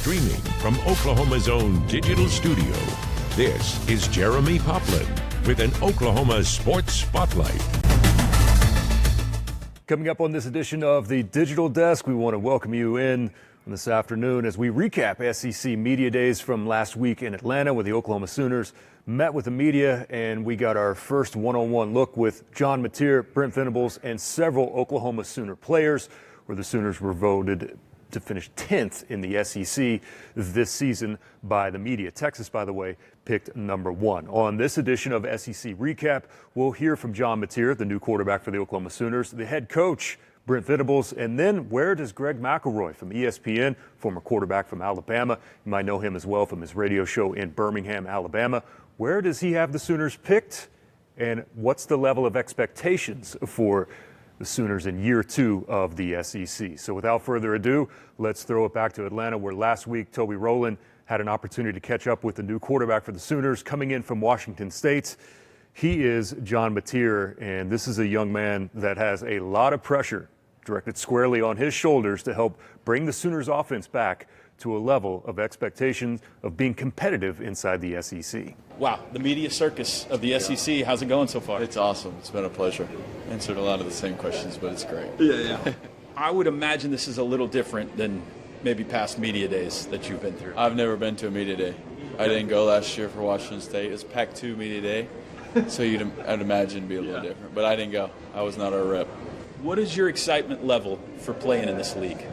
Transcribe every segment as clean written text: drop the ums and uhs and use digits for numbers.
streaming from Oklahoma's own digital studio, this is Jeremy Poplin with an Oklahoma Sports Spotlight. Coming up on this edition of the Digital Desk, we want to welcome you in this afternoon as we recap SEC Media Days from last week in Atlanta, where the Oklahoma Sooners met with the media, and we got our first one-on-one look with John Mateer, Brent Venables, and several Oklahoma Sooner players, where the Sooners were voted to finish 10th in the SEC this season by the media. Texas, by the way, picked number 1. On this edition of SEC Recap, we'll hear from John Mateer, the new quarterback for the Oklahoma Sooners, the head coach, Brent Venables, and then where does Greg McElroy from ESPN, former quarterback from Alabama, you might know him as well from his radio show in Birmingham, Alabama, where does he have the Sooners picked, and what's the level of expectations for the Sooners in year 2 of the SEC? So without further ado, let's throw it back to Atlanta, where last week Toby Rowland had an opportunity to catch up with the new quarterback for the Sooners coming in from Washington State. He is John Mateer, and this is a young man that has a lot of pressure directed squarely on his shoulders to help bring the Sooners offense back to a level of expectation of being competitive inside the SEC. Wow, the media circus of the SEC, how's it going so far? It's awesome. It's been a pleasure. Answered a lot of the same questions, but it's great. Yeah. I would imagine this is a little different than maybe past media days that you've been through. I've never been to a media day. I didn't go last year for Washington State. It was Pac-2 media day, so I'd imagine it'd be a little different. But I didn't go. I was not our rep. What is your excitement level for playing in this league?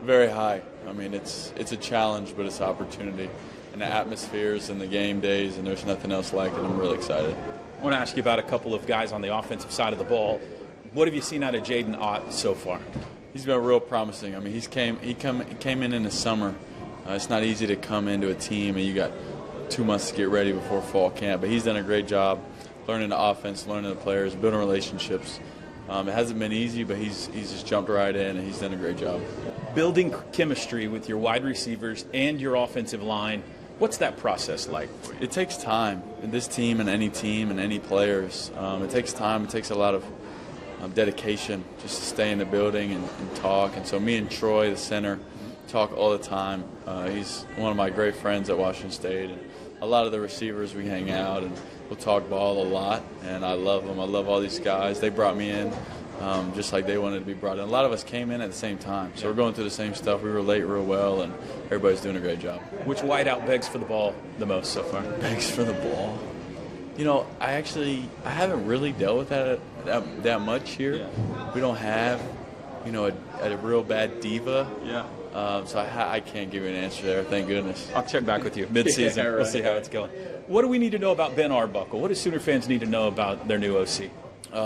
Very high. I mean, it's a challenge, but it's an opportunity. And the atmospheres and the game days, and there's nothing else like it. I'm really excited. I want to ask you about a couple of guys on the offensive side of the ball. What have you seen out of Jaden Ott so far? He's been real promising. I mean, he came in the summer. It's not easy to come into a team and you got 2 months to get ready before fall camp. But he's done a great job learning the offense, learning the players, building relationships. It hasn't been easy, but he's just jumped right in, and he's done a great job. Building chemistry with your wide receivers and your offensive line, what's that process like for you? It takes time. In this team and any players, it takes time. It takes a lot of dedication just to stay in the building and talk. And so me and Troy, the center, talk all the time. He's one of my great friends at Washington State. And a lot of the receivers, we hang out, and we'll talk ball a lot, and I love them. I love all these guys. They brought me in just like they wanted to be brought in. A lot of us came in at the same time, so we're going through the same stuff. We relate real well, and everybody's doing a great job. Which wideout begs for the ball the most so far? Begs for the ball? You know, I haven't really dealt with that much here. Yeah. We don't have, a real bad diva. Yeah. So I can't give you an answer there, thank goodness. I'll check back with you mid-season. We'll see how it's going. What do we need to know about Ben Arbuckle? What do Sooner fans need to know about their new OC?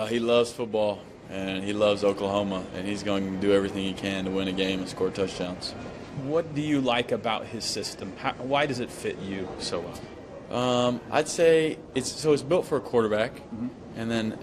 He loves football, and he loves Oklahoma, and he's going to do everything he can to win a game and score touchdowns. What do you like about his system? Why does it fit you so well? I'd say it's built for a quarterback, and then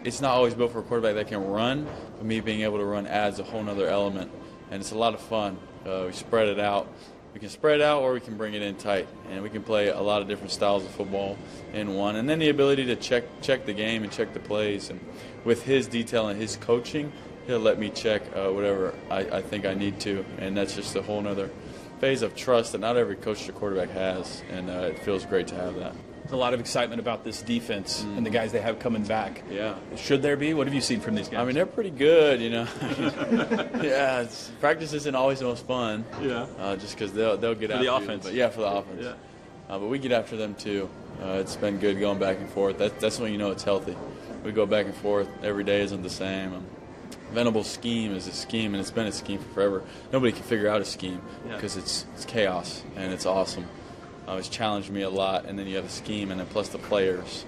it's not always built for a quarterback that can run, but me being able to run adds a whole other element. And it's a lot of fun. We spread it out. We can spread it out or we can bring it in tight. And we can play a lot of different styles of football in one. And then the ability to check the game and check the plays. And with his detail and his coaching, he'll let me check whatever I think I need to. And that's just a whole other phase of trust that not every coach or quarterback has. And it feels great to have that. There's a lot of excitement about this defense and the guys they have coming back. Yeah. Should there be? What have you seen from these guys? I mean, they're pretty good, Yeah, practice isn't always the most fun. Yeah. Just because they'll get after the offense. But yeah, for the offense. Yeah. But we get after them too. It's been good going back and forth. That's when you know it's healthy. We go back and forth. Every day isn't the same. Venables' scheme is a scheme, and it's been a scheme for forever. Nobody can figure out a scheme because it's chaos, and it's awesome. It's challenged me a lot, and then you have the scheme, and then plus the players,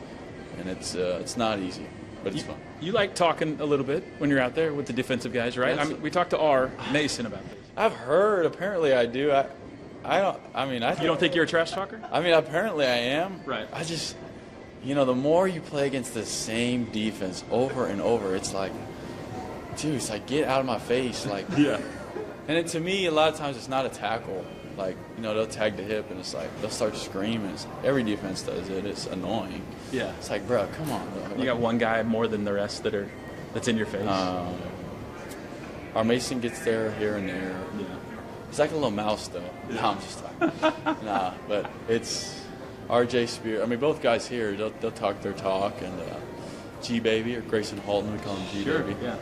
and it's not easy, but it's fun. You like talking a little bit when you're out there with the defensive guys, right? We talked to R. Mason about this. I've heard. Apparently, I do. I don't. I mean, you don't think you're a trash talker? I mean, apparently, I am. Right. I just, the more you play against the same defense over and over, it's like, dude, it's like get out of my face, like. Yeah. And to me, a lot of times it's not a tackle. Like, they'll tag the hip, and it's like, they'll start screaming. It's like, every defense does it. It's annoying. Yeah. It's like, bro, come on, bro. You got one guy more than the rest that's in your face. Our Mason gets there here and there. Yeah. He's like a little mouse, though. No, I'm just talking. Nah, but it's RJ Spear. I mean, both guys here, they'll talk their talk, and G-Baby, or Grayson Halton, we call him G-Baby. Sure, yeah.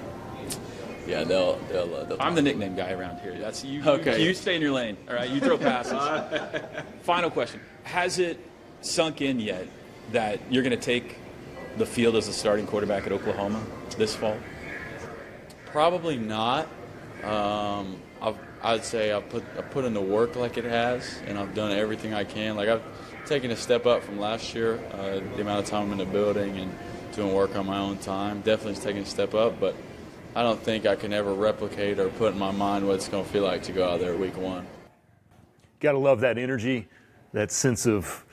Yeah, they'll I'm the nickname guy around here. That's you. Okay. You stay in your lane. All right, you throw passes. Final question: has it sunk in yet that you're going to take the field as a starting quarterback at Oklahoma this fall? Probably not. I'd say I've put in the work like it has, and I've done everything I can. Like, I've taken a step up from last year, the amount of time I'm in the building and doing work on my own time. Definitely taking a step up, but I don't think I can ever replicate or put in my mind what it's going to feel like to go out there week one. Got to love that energy, that sense of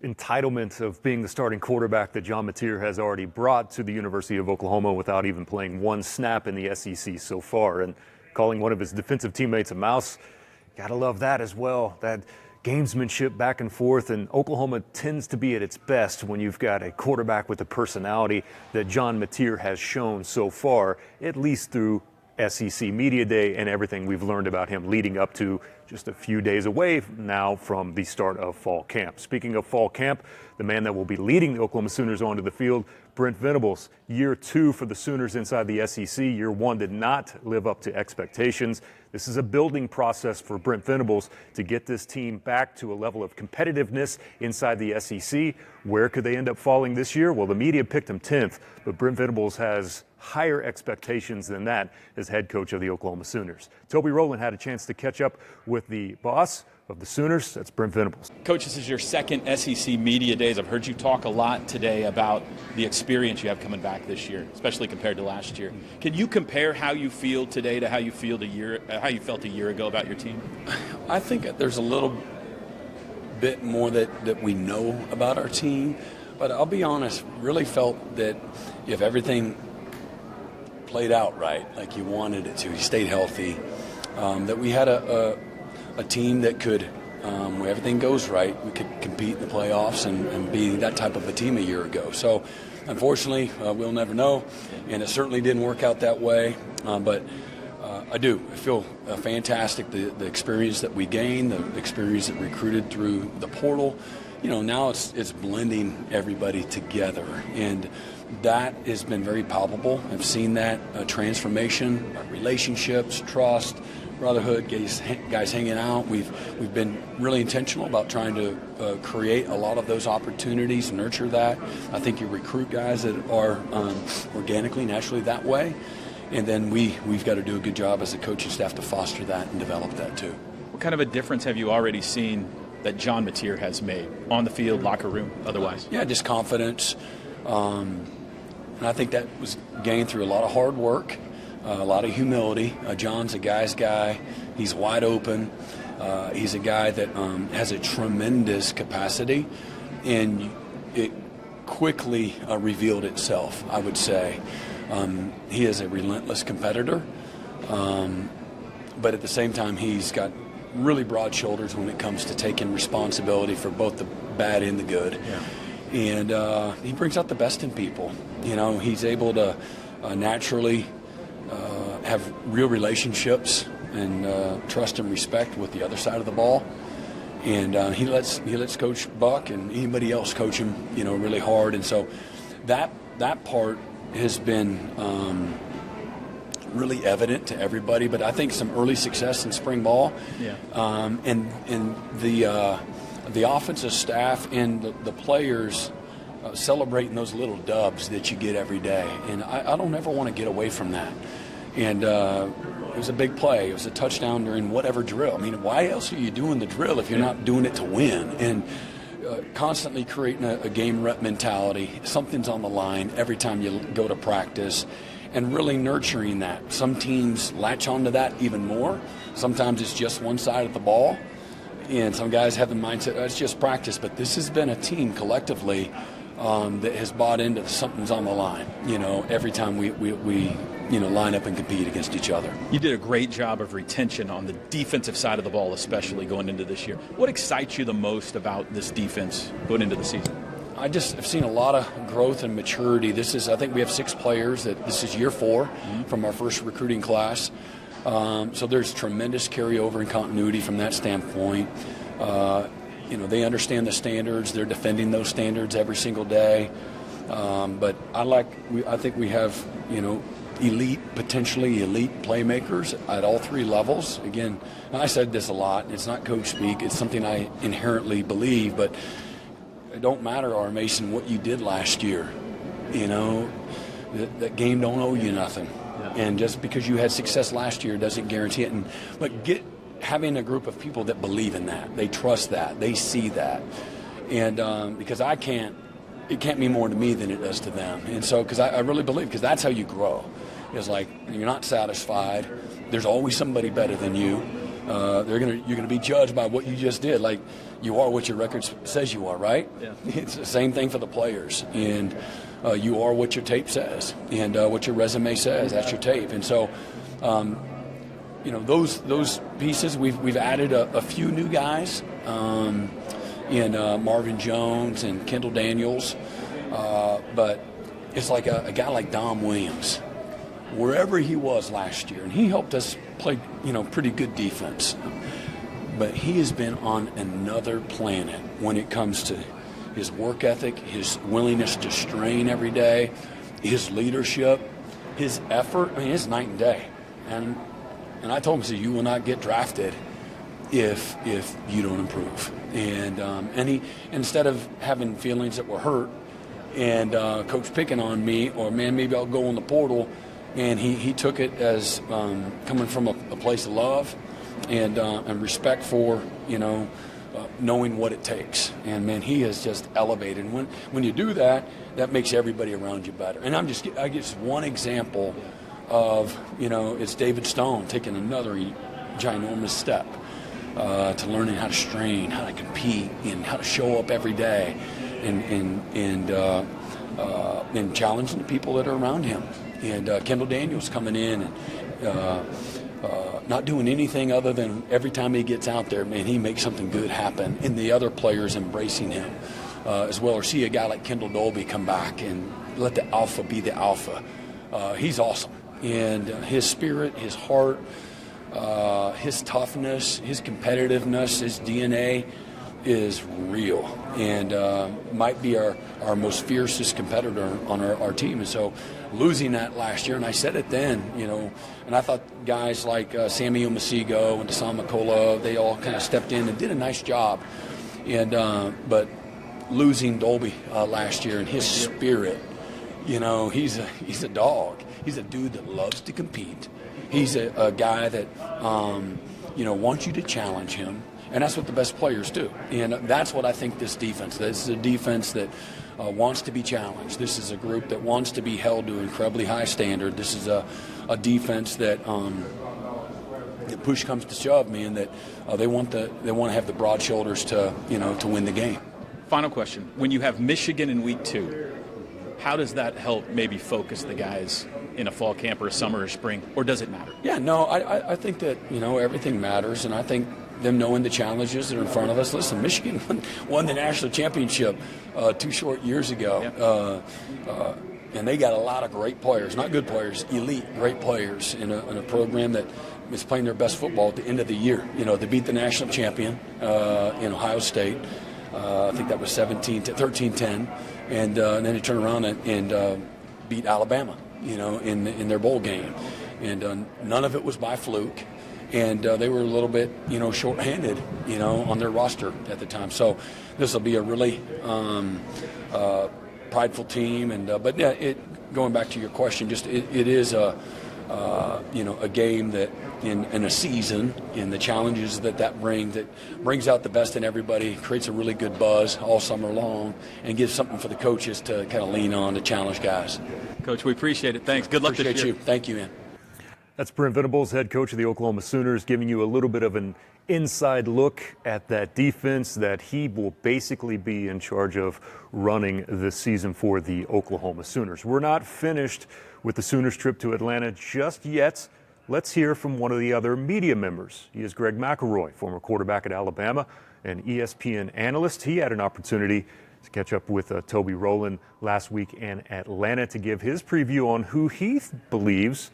entitlement of being the starting quarterback that John Mateer has already brought to the University of Oklahoma without even playing one snap in the SEC so far. And calling one of his defensive teammates a mouse, got to love that as well. That gamesmanship back and forth, and Oklahoma tends to be at its best when you've got a quarterback with the personality that John Mateer has shown so far, at least through SEC Media Day and everything we've learned about him leading up to just a few days away now from the start of fall camp. Speaking of fall camp, the man that will be leading the Oklahoma Sooners onto the field, Brent Venables. Year 2 for the Sooners inside the SEC. Year 1 did not live up to expectations. This is a building process for Brent Venables to get this team back to a level of competitiveness inside the SEC. Where could they end up falling this year? Well, the media picked him 10th, but Brent Venables has higher expectations than that as head coach of the Oklahoma Sooners. Toby Rowland had a chance to catch up with the boss of the Sooners. That's Brent Venables. Coach, this is your second SEC Media Days. I've heard you talk a lot today about the experience you have coming back this year, especially compared to last year. Can you compare how you feel today to how you felt a year ago about your team? I think there's a little bit more that we know about our team, but I'll be honest, really felt that if everything played out right, like you wanted it to, you stayed healthy, that we had a team that could, where everything goes right, we could compete in the playoffs and be that type of a team a year ago. So, unfortunately, we'll never know, and it certainly didn't work out that way. But I feel fantastic, the experience that we gained, the experience that recruited through the portal. You know, now it's blending everybody together, and that has been very palpable. I've seen that transformation, relationships, trust, brotherhood, guys hanging out. We've been really intentional about trying to create a lot of those opportunities, nurture that. I think you recruit guys that are organically, naturally that way, and then we've got to do a good job as a coaching staff to foster that and develop that too. What kind of a difference have you already seen that John Mateer has made on the field, locker room, otherwise? Yeah, just confidence. And I think that was gained through a lot of hard work, a lot of humility. John's a guy's guy. He's wide open. He's a guy that has a tremendous capacity, and it quickly revealed itself, I would say. He is a relentless competitor, but at the same time, he's got really broad shoulders when it comes to taking responsibility for both the bad and the good. Yeah. And he brings out the best in people. You know, he's able to naturally have real relationships and trust and respect with the other side of the ball. And he lets Coach Buck and anybody else coach him, really hard. And so that part has been really evident to everybody. But I think some early success in spring ball, and the offensive staff and the players celebrating those little dubs that you get every day. And I don't ever want to get away from that. And it was a big play. It was a touchdown during whatever drill. I mean, why else are you doing the drill if you're not doing it to win? And constantly creating a game rep mentality. Something's on the line every time you go to practice, and really nurturing that. Some teams latch onto that even more. Sometimes it's just one side of the ball. And some guys have the mindset, it's just practice. But this has been a team collectively that has bought into something's on the line, every time we line up and compete against each other. You did a great job of retention on the defensive side of the ball, especially going into this year. What excites you the most about this defense going into the season? I just have seen a lot of growth and maturity. I think we have 6 players. This is year 4 from our first recruiting class. So there's tremendous carryover and continuity from that standpoint. They understand the standards. They're defending those standards every single day. But I think we have, potentially elite playmakers at all three levels. Again, I said this a lot. It's not coach speak. It's something I inherently believe. But it don't matter, R. Mason, what you did last year. That game don't owe you nothing. Yeah. And just because you had success last year doesn't guarantee it. But having a group of people that believe in that, they trust that, they see that. And because it can't mean more to me than it does to them. And so, because I really believe, because that's how you grow. It's like you're not satisfied. There's always somebody better than you. You're gonna be judged by what you just did. Like you are what your record says you are, right? Yeah. It's the same thing for the players. And you are what your tape says, and what your resume says. That's your tape. And so, those pieces. We've added a few new guys. In Marvin Jones and Kendall Daniels, but it's like a guy like Dom Williams, wherever he was last year, and he helped us play, pretty good defense. But he has been on another planet when it comes to his work ethic, his willingness to strain every day, his leadership, his effort. I mean, it's night and day. And I told him, I said, you will not get drafted if you don't improve. And he, instead of having feelings that were hurt and coach picking on me, or man, maybe I'll go in the portal, and he took it as coming from a place of love and respect for knowing what it takes. And man, he has just elevated. And when you do that, that makes everybody around you better. And I just one example of it's David Stone taking another ginormous step. To learning how to strain, how to compete, and how to show up every day, and challenging the people that are around him. And Kendall Daniels coming in and not doing anything other than every time he gets out there, man, he makes something good happen. And the other players embracing him as well. Or see a guy like Kendall Dolby come back and let the alpha be the alpha. He's awesome. And his spirit, his heart, his toughness, his competitiveness, his DNA is real, and might be our most fiercest competitor on our team. And so losing that last year, and I said it then, and I thought guys like Sammy Omasigo and Desan McCullough, they all kind of stepped in and did a nice job. And but losing Dolby last year and his spirit, he's a dog. He's a dude that loves to compete. He's a guy that, wants you to challenge him, and that's what the best players do. And that's what I think this is a defense that wants to be challenged. This is a group that wants to be held to an incredibly high standard. This is a defense that, if push comes to shove, man, that they want to have the broad shoulders to win the game. Final question: when you have Michigan in week 2, how does that help maybe focus the guys in a fall camp or a summer or spring, or does it matter? Yeah, no, I think that, everything matters, and I think them knowing the challenges that are in front of us. Listen, Michigan won the national championship 2 short years ago, and they got a lot of great players, not good players, elite, great players in a program that is playing their best football at the end of the year. They beat the national champion in Ohio State. I think that was 13-10, and then they turned around and beat Alabama, in their bowl game. And none of it was by fluke. And they were a little bit, short-handed, on their roster at the time. So this will be a really prideful team. And but yeah, going back to your question, it is a game that in a season, and the challenges that brings out the best in everybody, creates a really good buzz all summer long, and gives something for the coaches to kind of lean on to challenge guys. Coach, we appreciate it. Thanks. Good luck this year. Appreciate you. Thank you, man. That's Brent Venables, head coach of the Oklahoma Sooners, giving you a little bit of an inside look at that defense that he will basically be in charge of running this season for the Oklahoma Sooners. We're not finished with the Sooners trip to Atlanta just yet. Let's hear from one of the other media members. He is Greg McElroy, former quarterback at Alabama and ESPN analyst. He had an opportunity to catch up with Toby Rowland last week in Atlanta to give his preview on who he believes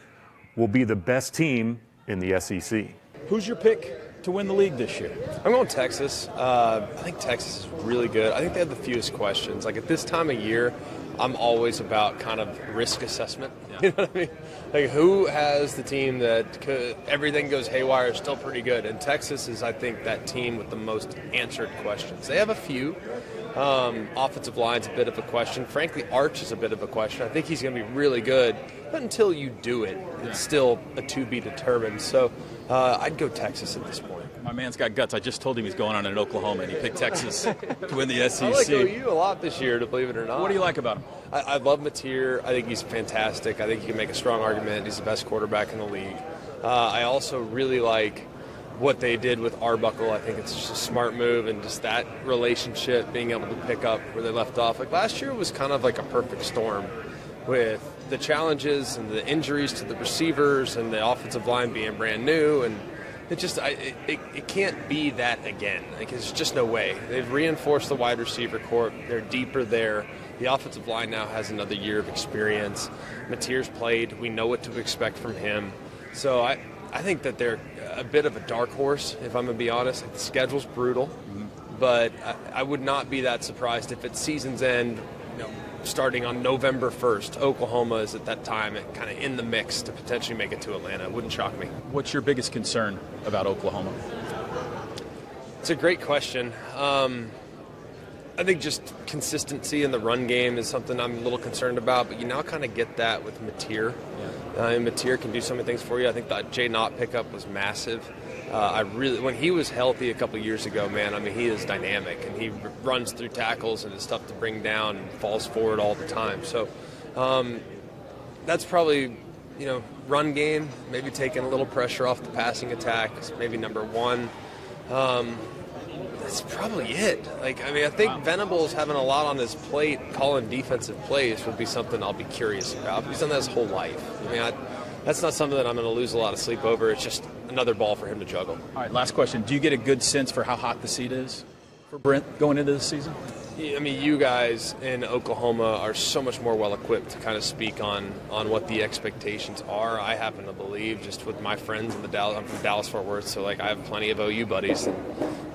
will be the best team in the SEC. Who's your pick to win the league this year? I'm going Texas. I think Texas is really good. I think they have the fewest questions. Like at this time of year, I'm always about kind of risk assessment. Yeah. You know what I mean? Like who has the team that everything goes haywire is still pretty good. And Texas is, I think, that team with the most answered questions. They have a few. Offensive line's a bit of a question. Frankly, Arch is a bit of a question. I think he's going to be really good. But until you do it, it's still a to be determined. So I'd go Texas at this point. My man's got guts. I just told him he's going on in Oklahoma, and he picked Texas to win the SEC. I like OU a lot this year, to believe it or not. What do you like about him? I love Mateer. I think he's fantastic. I think you can make a strong argument. He's the best quarterback in the league. I also really like what they did with Arbuckle. I think it's just a smart move, and just that relationship, being able to pick up where they left off. Like last year was kind of like a perfect storm with the challenges and the injuries to the receivers and the offensive line being brand new, and it can't be that again. Like there's just no way. They've reinforced the wide receiver corps. They're deeper there. The offensive line now has another year of experience. Mateer's played. We know what to expect from him. So I think that they're a bit of a dark horse, if I'm going to be honest. Like the schedule's brutal, but I would not be that surprised if at season's end, starting on November 1st, Oklahoma is at that time kind of in the mix to potentially make it to Atlanta. It wouldn't shock me. What's your biggest concern about Oklahoma? It's a great question. I think just consistency in the run game is something I'm a little concerned about, but you now kind of get that with Mateer. And Mateer can do so many things for you. I think that Jay Knott pickup was massive. When he was healthy a couple years ago, man, I mean, he is dynamic, and he runs through tackles and is tough to bring down and falls forward all the time. So that's probably, run game, maybe taking a little pressure off the passing attack is maybe number one. That's probably it. I think Venables having a lot on his plate, calling defensive plays would be something I'll be curious about. He's done that his whole life. That's not something that I'm going to lose a lot of sleep over. It's just another ball for him to juggle. All right, last question. Do you get a good sense for how hot the seat is for Brent going into this season? I mean, you guys in Oklahoma are so much more well-equipped to kind of speak on what the expectations are. I happen to believe, just with my friends in I'm from Dallas-Fort Worth, so I have plenty of OU buddies, and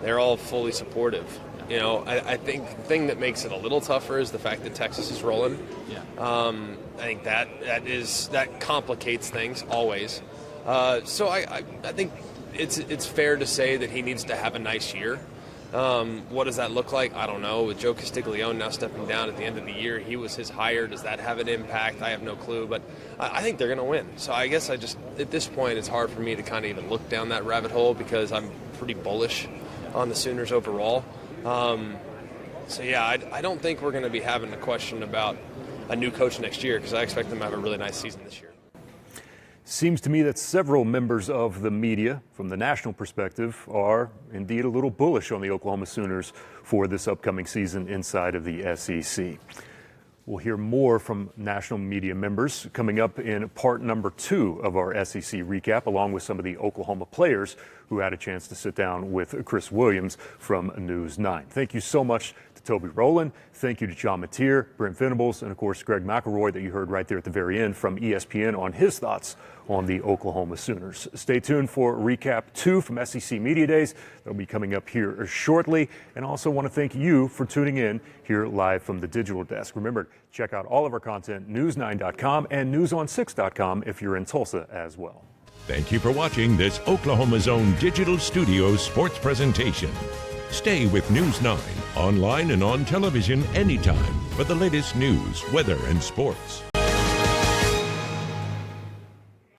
they're all fully supportive. I think the thing that makes it a little tougher is the fact that Texas is rolling. Yeah. I think that complicates things always. So I think it's fair to say that he needs to have a nice year. What does that look like? I don't know. With Joe Castiglione now stepping down at the end of the year, he was his hire. Does that have an impact? I have no clue, but I think they're going to win. So I guess at this point, it's hard for me to kind of even look down that rabbit hole because I'm pretty bullish on the Sooners overall. I don't think we're going to be having a question about a new coach next year because I expect them to have a really nice season this year. Seems to me that several members of the media, from the national perspective, are indeed a little bullish on the Oklahoma Sooners for this upcoming season inside of the SEC. We'll hear more from national media members coming up in part number 2 of our SEC recap, along with some of the Oklahoma players who had a chance to sit down with Chris Williams from News 9. Thank you so much to Toby Rowland. Thank you to John Mateer, Brent Venables, and of course Greg McElroy that you heard right there at the very end from ESPN on his thoughts on the Oklahoma Sooners. Stay tuned for recap 2 from SEC Media Days. That'll be coming up here shortly. And also want to thank you for tuning in here live from the digital desk. Remember, check out all of our content, news9.com and newson6.com if you're in Tulsa as well. Thank you for watching this Oklahoma's own digital studio sports presentation. Stay with News 9, online and on television anytime for the latest news, weather, and sports.